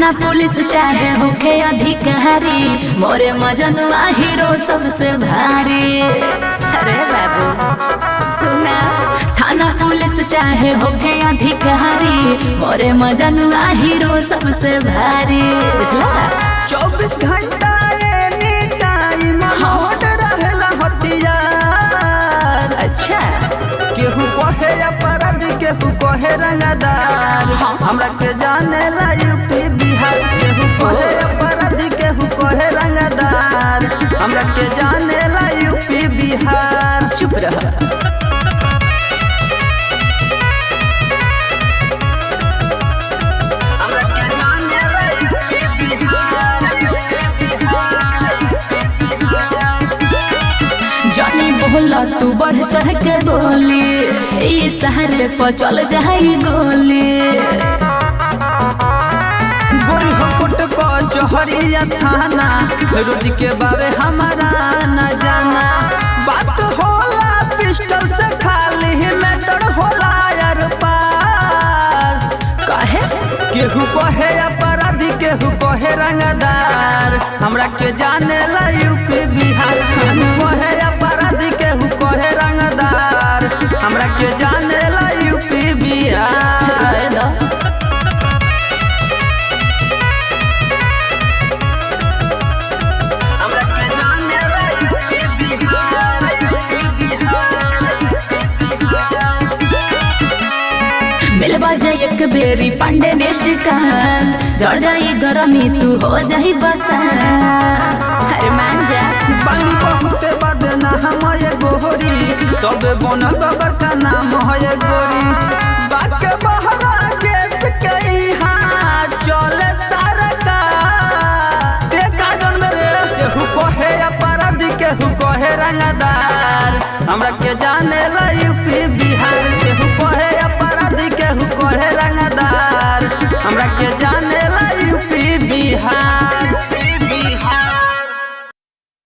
थाना पुलिस चाहे होके अधिकारी, मोरे मजनुआ हीरो सबसे भारी। अरे बाबू सुना, थाना पुलिस चाहे होके अधिकारी, मोरे मजनुआ हीरो सबसे भारी। बुझला 24 घंटा एनी टाइम होट रहेला हथियार। अच्छा केहू कहे अपराधी केहू कहे रंगदार, हमरा के जाने ला यूपी बिहार। केहू कहे अपराधी केहू कहे रंगदार, हमरा के जाने ला यूपी बिहार। चुप रह। हमरा के जाने ला UP Bihar, UP Bihar, UP Bihar. जानी बोला तू बढ़ चढ़ के बोली, ई शहर पर चल जाई गोली। गोरी होट को चोहरिया थाना, रोज के बावे हमारा न जाना। बात होला पिस्टल से खाली मैटर होला यार पार। काहे केहू कहे अपराधी केहू कहे रंगदार, हमरा के जाने ला यूपी बिहार। केहू कहे अपराधी केहू कहे रंगदार, हमरा के जाने ला यूपी बिहार। रहे दो। हमरा के जाने ला UP Bihar, UP Bihar, UP Bihar. मिलवा जाए एक बेरी पांडे ने शिकार, जड़ जाई गरमी तू हो जाई बसा। अरे मान जा बानी बहुत बदनाम है गोरी, तबे बनल बाबर का नाम है गोरी। बाके बहरा केस कई हाथ चले सारका। देखा जन मेरे केहू कहे अपराधी केहू कहे रंगदार, हमरा